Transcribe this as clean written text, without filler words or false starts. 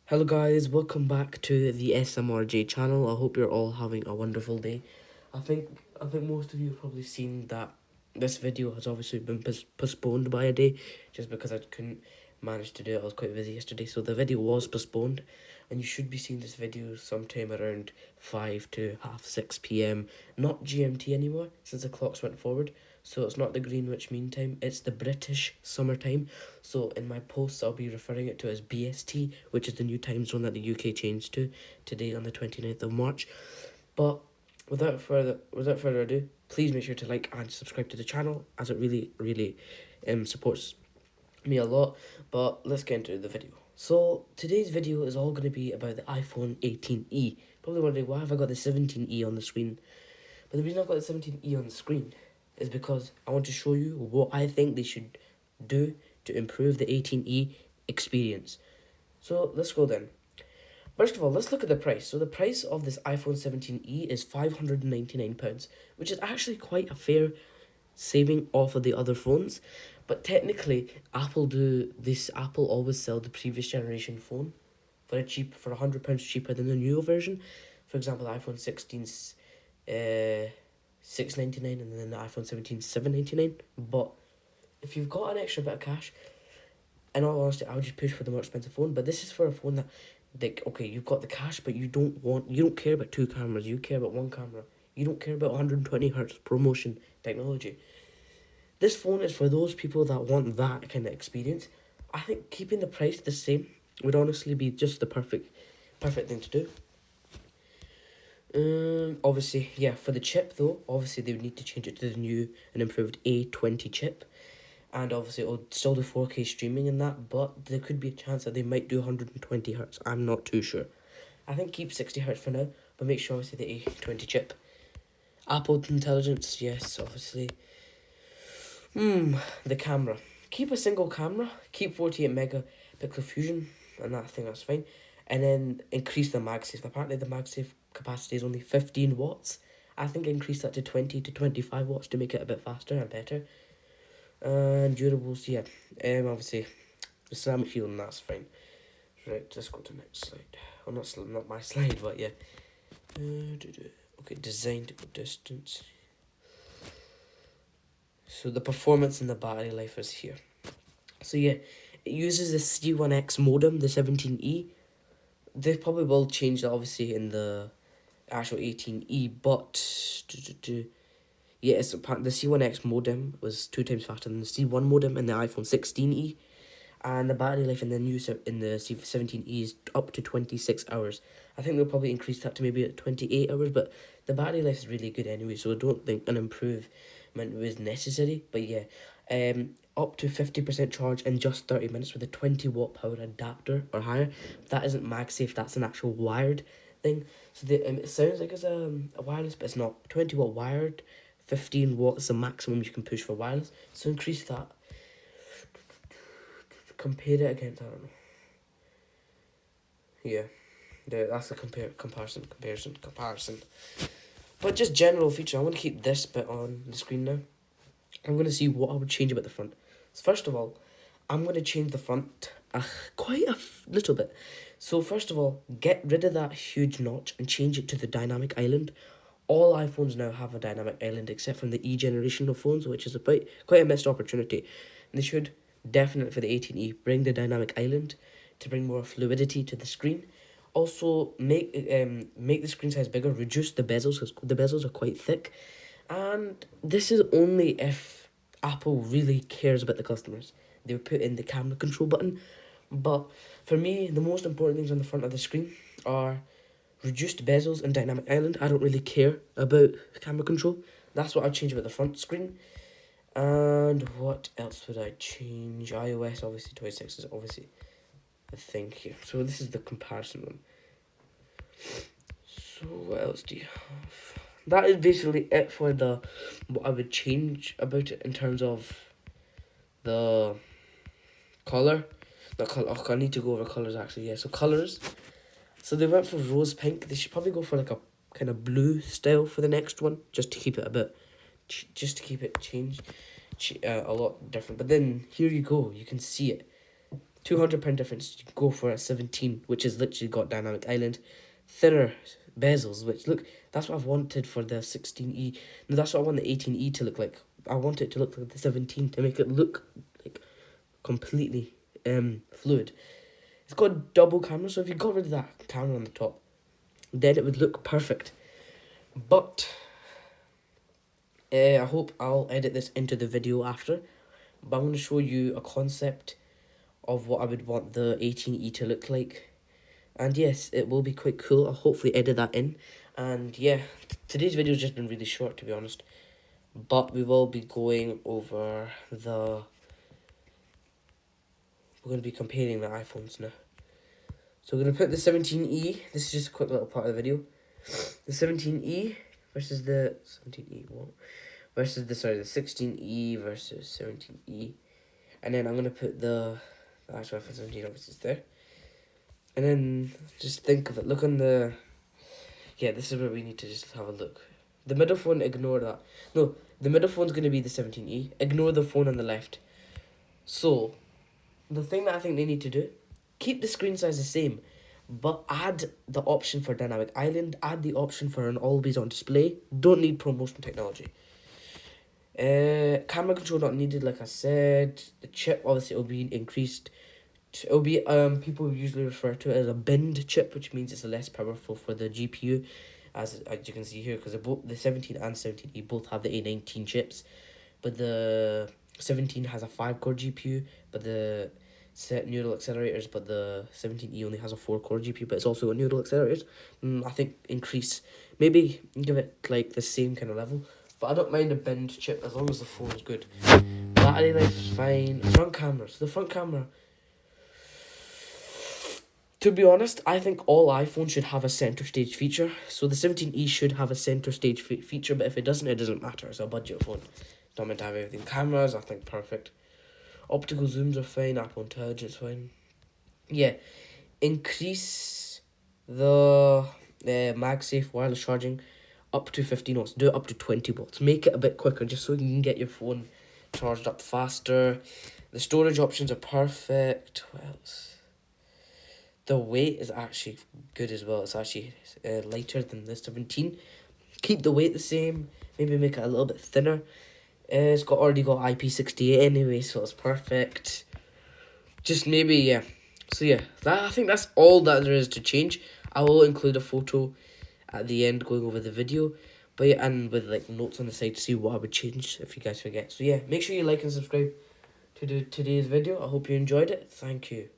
Hello guys, welcome back to the SMRJ channel. I hope you're all having a wonderful day. I think I think most of you have probably seen that this video has obviously been postponed by a day just because I couldn't manage to do it. I was quite busy yesterday, so the video was postponed, and you should be seeing this video sometime around 5 to half 6 p.m. Not GMT anymore since the clocks went forward. So it's not the Greenwich Mean Time, it's the British summertime. So in my posts, I'll be referring it to as BST, which is the new time zone that the UK changed to today on the 29th of March. But without further ado, please make sure to like and subscribe to the channel, as it really supports me a lot. But let's get into the video. So today's video is all going to be about the iPhone 18e. Probably wondering, why have I got the 17e on the screen? But the reason I've got the 17e on the screen is because I want to show you what I think they should do to improve the 18e experience. So let's go then. First of all, let's look at the price. So the price of this iPhone 17e is £599, which is actually quite a fair saving off of the other phones. But technically, Apple always sell the previous generation phone for £100 cheaper than the newer version. For example, the iPhone 16's $699, and then the iPhone 17 $799. But if you've got an extra bit of cash, in all honesty, I would just push for the more expensive phone. But this is for a phone that, like, okay, you've got the cash, but you don't care about two cameras. You care about one camera. You don't care about 120 hertz ProMotion technology. This phone is for those people that want that kind of experience. I think keeping the price the same would honestly be just the perfect thing to do. Obviously, yeah, for the chip though, obviously they would need to change it to the new and improved A20 chip. And obviously it'll still do 4K streaming and that, but there could be a chance that they might do 120 hertz. I'm not too sure. I think keep 60 hertz for now, but make sure obviously the A20 chip. Apple Intelligence, yes, obviously. The camera. Keep a single camera, keep 48 megapixel fusion, and I think that's fine. And then increase the MagSafe. Apparently the MagSafe capacity is only 15 watts. I think increase that to 20 to 25 watts to make it a bit faster and better. And durables, yeah. Obviously, the ceramic shield, and that's fine. Right, let's go to the next slide. Well, not my slide, but yeah. Okay, design to go distance. So the performance and the battery life is here. So yeah, it uses the C1X modem, the 17E. They probably will change that obviously in the actual 18E, but yeah, it's the C1X modem was 2 times faster than the C1 modem in the iPhone 16e, and the battery life in the C17e is up to 26 hours. I think they'll probably increase that to maybe 28 hours, but the battery life is really good anyway, so I don't think an improvement was necessary. But yeah, up to 50% charge in just 30 minutes with a 20-watt power adapter or higher. That isn't MagSafe, that's an actual wired thing. So it sounds like it's a wireless, but it's not. 20-watt wired, 15 watts is the maximum you can push for wireless. So increase that. Compare it against, I don't know. Yeah, that's a comparison. But just general feature, I want to keep this bit on the screen now. I'm going to see what I would change about the front. So first of all, I'm going to change the front quite a little bit. So first of all, get rid of that huge notch and change it to the dynamic island. All iPhones now have a dynamic island except from the E generation of phones, which is quite a missed opportunity. And they should definitely, for the 18e, bring the dynamic island to bring more fluidity to the screen. Also, make the screen size bigger, reduce the bezels, because the bezels are quite thick. And this is only if Apple really cares about the customers. They would put in the camera control button. But for me, the most important things on the front of the screen are reduced bezels and dynamic island. I don't really care about camera control. That's what I'd change about the front screen. And what else would I change? iOS, obviously, 26 is obviously the thing here. So this is the comparison one. So what else do you have? That is basically it for what I would change about it in terms of the color. The color. Oh, I need to go over colors actually. Yeah, so colors. So they went for rose pink. They should probably go for like a kind of blue style for the next one, just to keep it a bit, just to keep it changed, a lot different. But then here you go. You can see it. £200 difference, you can go for a 17, which has literally got dynamic island, thinner bezels, which look, that's what I've wanted for the 16E. No, that's what I want the 18E to look like. I want it to look like the 17 to make it look like completely fluid. It's got double camera, so if you got rid of that camera on the top, then it would look perfect. But I hope I'll edit this into the video after. But I'm going to show you a concept of what I would want the 18E to look like. And yes, it will be quite cool. I'll hopefully edit that in. And yeah, today's video has just been really short, to be honest. But we will be going over the... We're going to be comparing the iPhones now. So we're going to put the 17E. This is just a quick little part of the video. The 17E versus the... 17E, what? Versus the, sorry, the 16E versus 17E. And then I'm going to put the actual iPhone 17 obviously is there. And then just think of it. Look on the... Yeah, this is where we need to just have a look. The middle phone, ignore that. No, the middle phone's going to be the 17E. Ignore the phone on the left. So, the thing that I think they need to do, keep the screen size the same, but add the option for dynamic island, add the option for an always on display. Don't need promotion technology. Camera control not needed, like I said. The chip, obviously, will be increased. It'll be, people usually refer to it as a binned chip, which means it's less powerful for the GPU, as you can see here, because both the 17 and 17E both have the A19 chips, but the 17 has a 5-core GPU, but the neural accelerators, but the 17E only has a 4-core GPU, but it's also got neural accelerators. I think increase, maybe give it like the same kind of level, but I don't mind a binned chip as long as the phone is good. Battery life is fine. Front camera, so the front camera, to be honest, I think all iPhones should have a center stage feature. So the 17E should have a center stage feature, but if it doesn't matter. It's a budget phone. It's not meant to have everything. Cameras, I think, perfect. Optical zooms are fine. Apple Intelligence, fine. Yeah. Increase the MagSafe wireless charging up to 15 watts. Do it up to 20 watts. Make it a bit quicker just so you can get your phone charged up faster. The storage options are perfect. What else? The weight is actually good as well. It's actually lighter than the 17. Keep the weight the same. Maybe make it a little bit thinner. It's already got IP68 anyway, so it's perfect. Just maybe, yeah. So yeah, I think that's all that there is to change. I will include a photo at the end going over the video. But yeah, and with like notes on the side to see what I would change if you guys forget. So yeah, make sure you like and subscribe to today's video. I hope you enjoyed it. Thank you.